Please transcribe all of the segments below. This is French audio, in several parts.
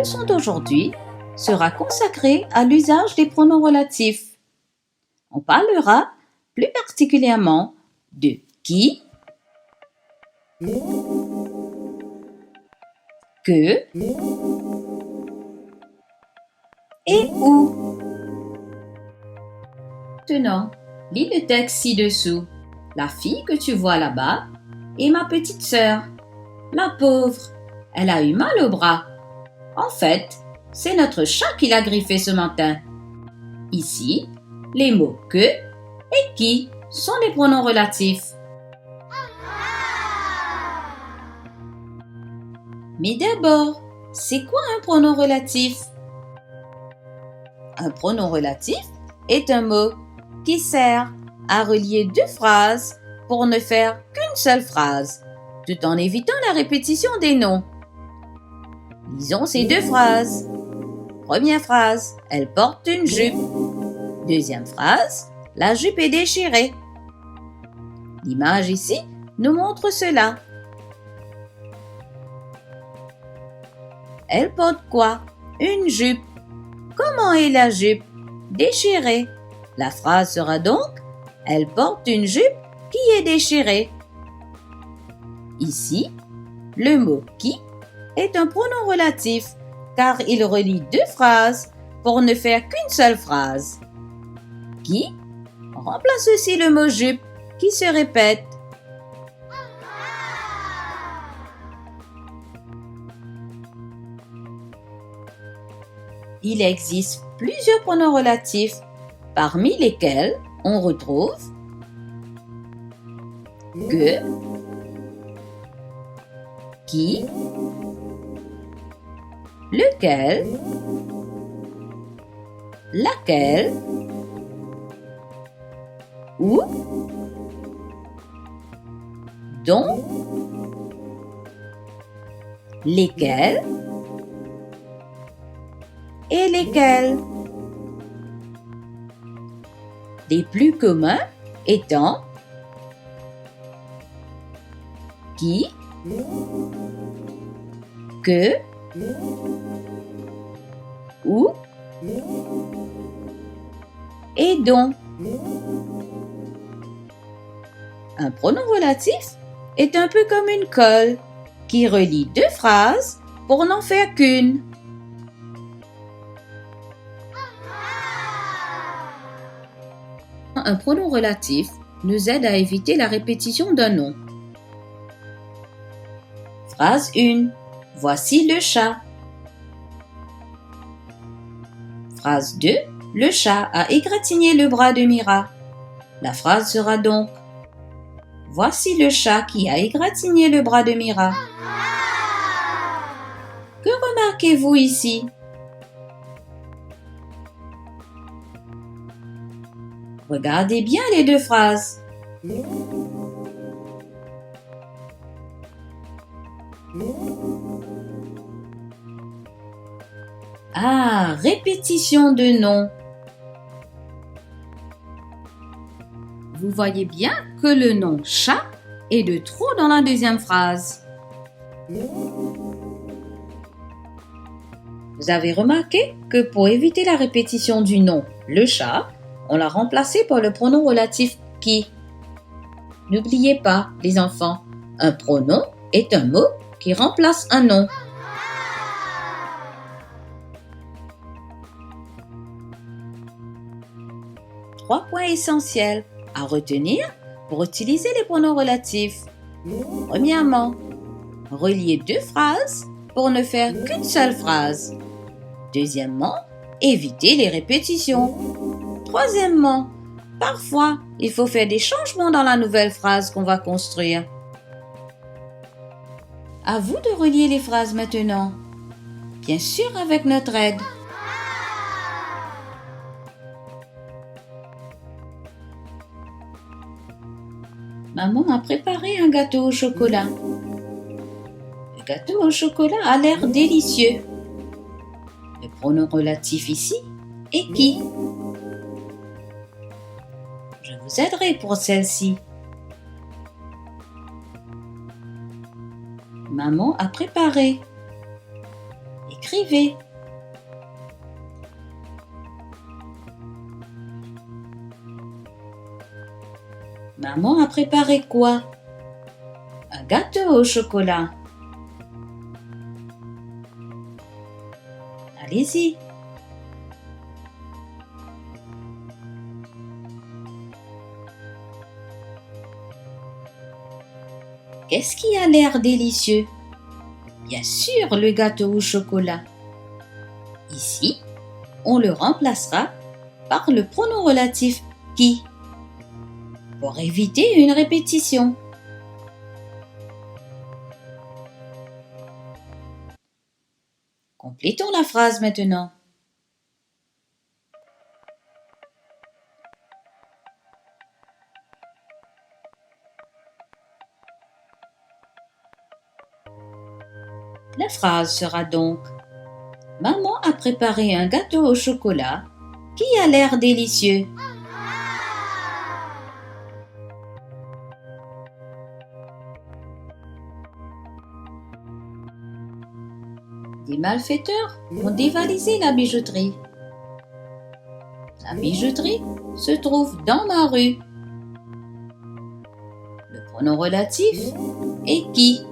leçon d'aujourd'hui sera consacrée à l'usage des pronoms relatifs. On parlera plus particulièrement de qui, que et où. Maintenant, lis le texte ci-dessous. La fille que tu vois là-bas est ma petite sœur. La pauvre, elle a eu mal au bras. En fait, c'est notre chat qui l'a griffé ce matin. Ici, les mots que et qui sont les pronoms relatifs. Mais d'abord, c'est quoi un pronom relatif? Un pronom relatif est un mot qui sert à relier deux phrases pour ne faire qu'une seule phrase, tout en évitant la répétition des noms. Lisons ces deux phrases. Première phrase, elle porte une jupe. Deuxième phrase, la jupe est déchirée. L'image ici nous montre cela. Elle porte quoi? Une jupe. Comment est la jupe? Déchirée. La phrase sera donc « Elle porte une jupe qui est déchirée ». Ici, le mot « qui » est un pronom relatif car il relie deux phrases pour ne faire qu'une seule phrase. « Qui » remplace aussi le mot « jupe » qui se répète. Il existe plusieurs pronoms relatifs, parmi lesquels on retrouve que, qui, lequel, laquelle, où, dont, lesquels et lesquels. Les plus communs étant qui, que, où et dont. Un pronom relatif est un peu comme une colle qui relie deux phrases pour n'en faire qu'une. Un pronom relatif nous aide à éviter la répétition d'un nom. Phrase 1. Voici le chat. Phrase 2. Le chat a égratigné le bras de Mira. La phrase sera donc Voici le chat qui a égratigné le bras de Mira. Que remarquez-vous ici? Regardez bien les deux phrases. Ah, répétition de noms. Vous voyez bien que le nom chat est de trop dans la deuxième phrase. Vous avez remarqué que pour éviter la répétition du nom le chat, on l'a remplacé par le pronom relatif qui. N'oubliez pas, les enfants, un pronom est un mot qui remplace un nom. Trois points essentiels à retenir pour utiliser les pronoms relatifs. Premièrement, relier deux phrases pour ne faire qu'une seule phrase. Deuxièmement, éviter les répétitions. Troisièmement, parfois, il faut faire des changements dans la nouvelle phrase qu'on va construire. À vous de relier les phrases maintenant. Bien sûr avec notre aide. Maman a préparé un gâteau au chocolat. Le gâteau au chocolat a l'air délicieux. Le pronom relatif ici est qui. Je vous aiderai pour celle-ci. Maman a préparé. Et Écrivez. Maman a préparé quoi? Un gâteau au chocolat. Allez-y. Qu'est-ce qui a l'air délicieux? Bien sûr, le gâteau au chocolat. Ici, on le remplacera par le pronom relatif qui pour éviter une répétition. Complétons la phrase maintenant. La phrase sera donc: Maman a préparé un gâteau au chocolat qui a l'air délicieux. Des malfaiteurs ont dévalisé la bijouterie. La bijouterie se trouve dans ma rue. Le pronom relatif est qui?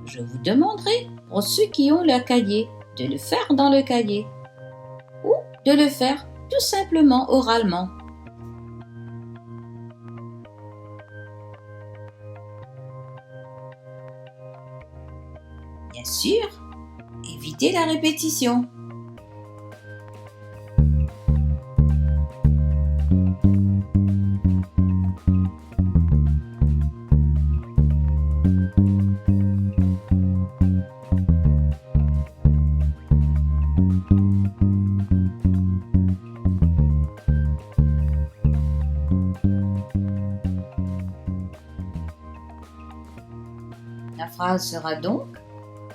Je vous demanderai, pour ceux qui ont le cahier, de le faire dans le cahier ou de le faire tout simplement oralement. Bien sûr, évitez la répétition. La phrase sera donc: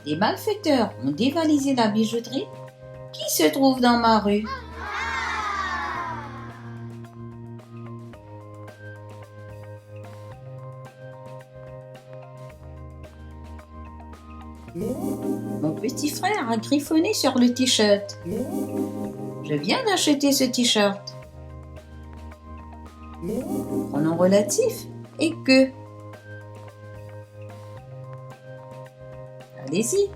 des malfaiteurs ont dévalisé la bijouterie qui se trouve dans ma rue. Mon petit frère a griffonné sur le t-shirt. Je viens d'acheter ce t-shirt. Pronom relatif est que. Allez-y.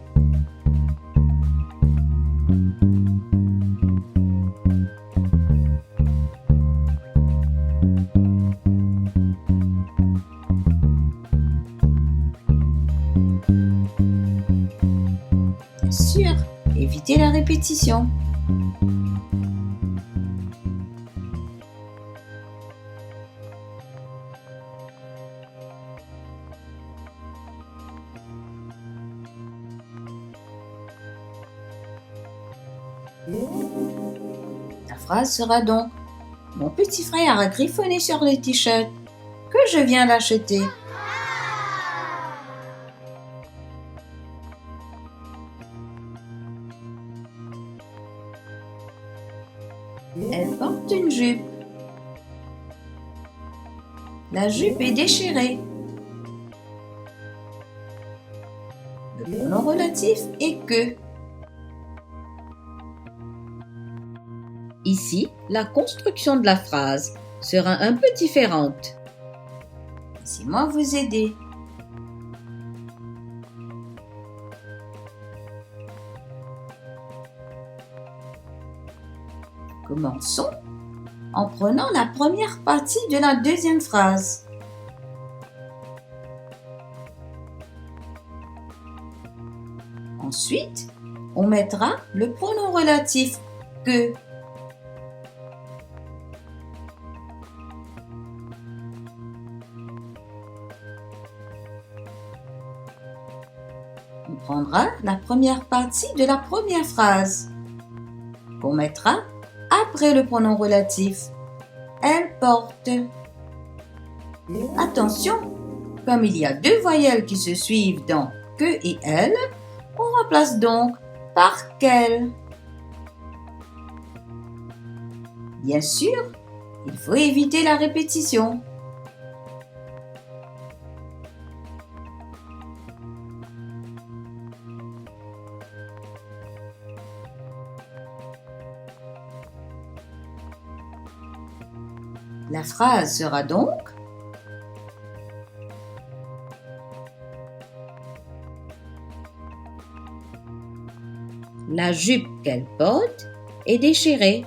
Bien sûr, évitez la répétition. La phrase sera donc: mon petit frère a griffonné sur le t-shirt que je viens d'acheter. Elle porte une jupe. La jupe est déchirée. Le pronom relatif est que. Ici, la construction de la phrase sera un peu différente. Laissez-moi vous aider. Commençons en prenant la première partie de la deuxième phrase. Ensuite, on mettra le pronom relatif que. On prendra la première partie de la première phrase qu'on mettra après le pronom relatif. Elle porte. Attention, comme il y a deux voyelles qui se suivent dans que et elle, on remplace donc par quelle. Bien sûr, il faut éviter la répétition. La phrase sera donc: la jupe qu'elle porte est déchirée.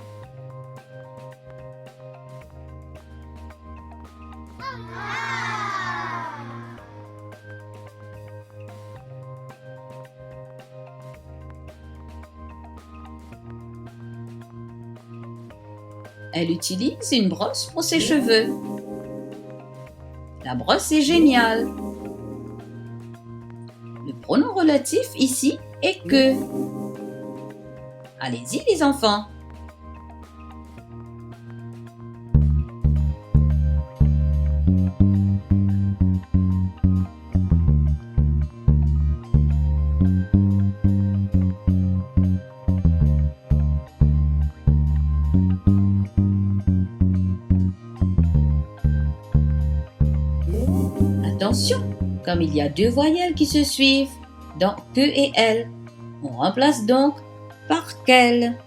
Elle utilise une brosse pour ses cheveux. La brosse est géniale. Le pronom relatif ici est que. Allez-y les enfants. Attention, comme il y a deux voyelles qui se suivent dans que et elle, on remplace donc par quelle.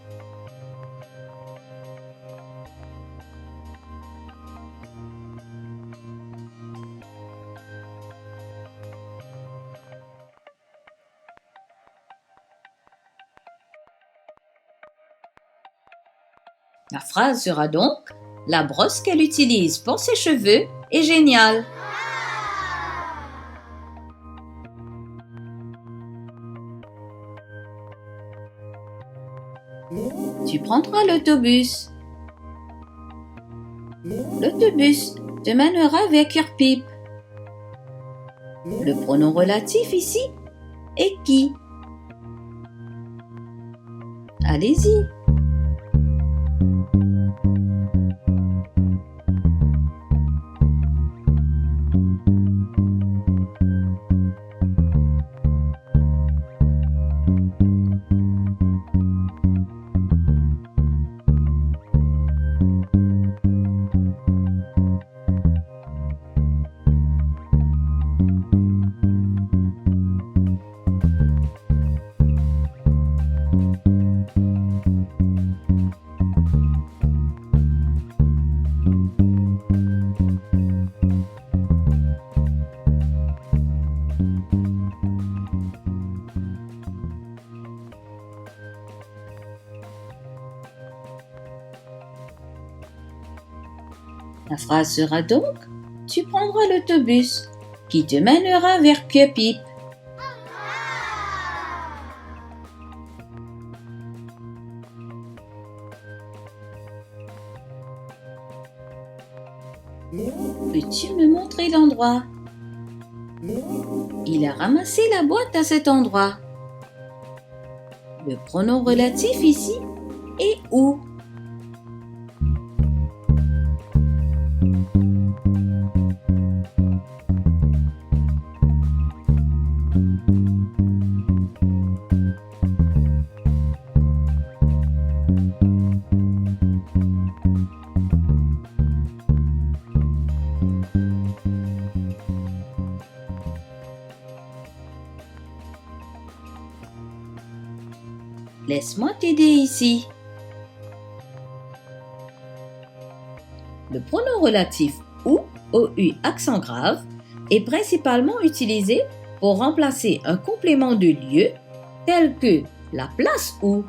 La phrase sera donc: la brosse qu'elle utilise pour ses cheveux est géniale. Tu prendras l'autobus. L'autobus te mènera vers Kirpip. Le pronom relatif ici est qui. Allez-y. La phrase sera donc: tu prendras l'autobus qui te mènera vers Kirpip. Peux-tu me montrer l'endroit? Il a ramassé la boîte à cet endroit. Le pronom relatif ici est où? Laisse-moi t'aider ici. Le pronom relatif ou, OU accent grave, est principalement utilisé pour remplacer un complément de lieu tel que la place où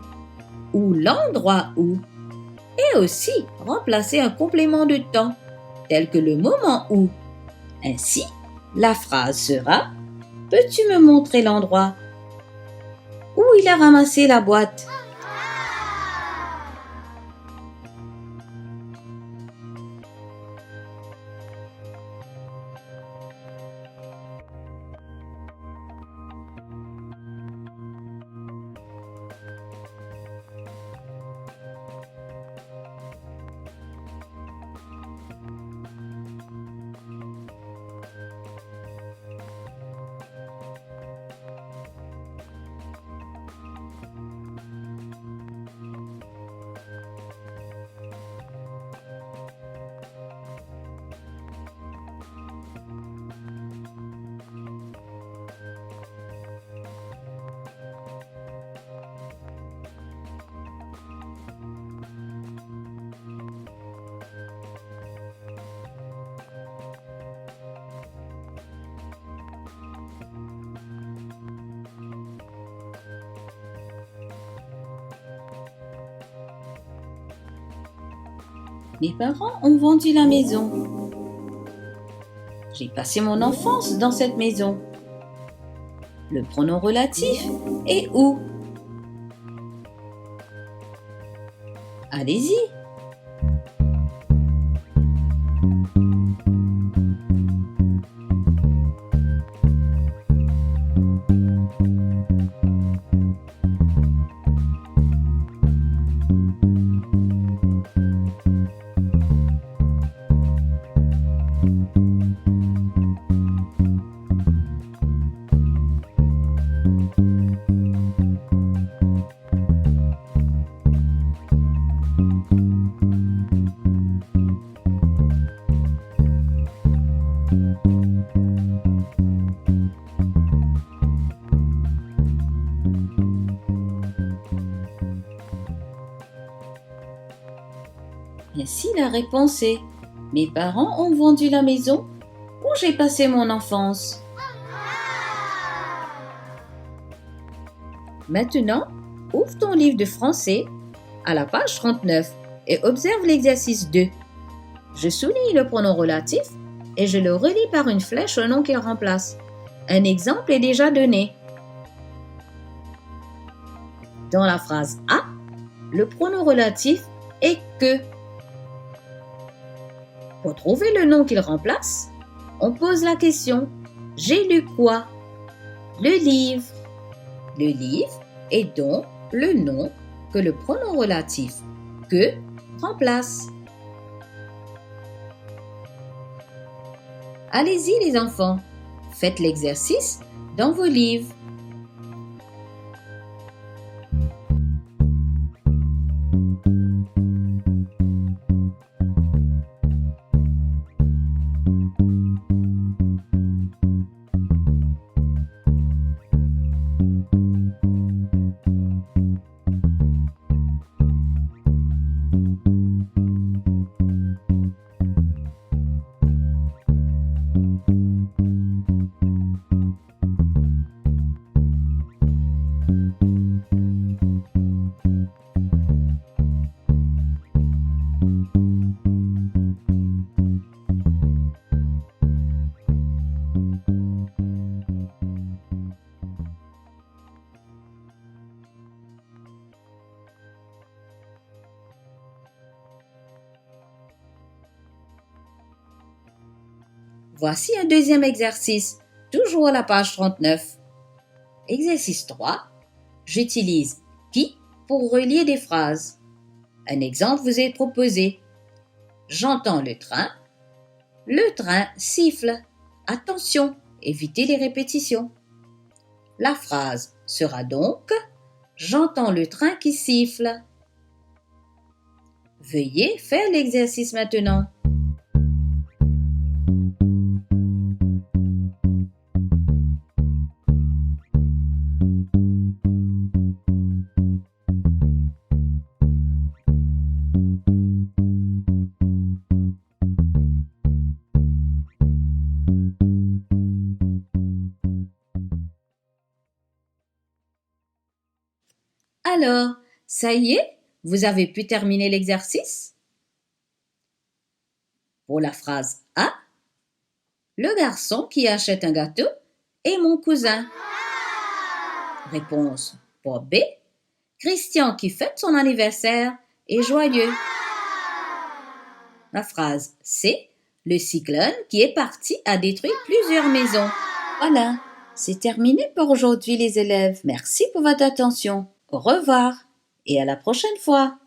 ou l'endroit où, et aussi remplacer un complément de temps tel que le moment où. Ainsi, la phrase sera: peux-tu me montrer l'endroit où il a ramassé la boîte? Mes parents ont vendu la maison. J'ai passé mon enfance dans cette maison. Le pronom relatif est où? Allez-y. Ainsi, la réponse est: mes parents ont vendu la maison où j'ai passé mon enfance. Maintenant, ouvre ton livre de français à la page 39 et observe l'exercice 2. Je souligne le pronom relatif et je le relie par une flèche au nom qu'il remplace. Un exemple est déjà donné. Dans la phrase A, le pronom relatif est que. Pour trouver le nom qu'il remplace, on pose la question: j'ai lu quoi? Le livre. Le livre est donc le nom que le pronom relatif que remplace. Allez-y les enfants, faites l'exercice dans vos livres. Voici un deuxième exercice, toujours à la page 39. Exercice 3. J'utilise qui pour relier des phrases. Un exemple vous est proposé. J'entends le train siffle. Attention, évitez les répétitions. La phrase sera donc: j'entends le train qui siffle. Veuillez faire l'exercice maintenant. Alors, ça y est, vous avez pu terminer l'exercice? Pour la phrase A, le garçon qui achète un gâteau est mon cousin. Réponse pour B, Christian qui fête son anniversaire est joyeux. La phrase C, le cyclone qui est parti a détruit plusieurs maisons. Voilà, c'est terminé pour aujourd'hui les élèves. Merci pour votre attention. Au revoir et à la prochaine fois.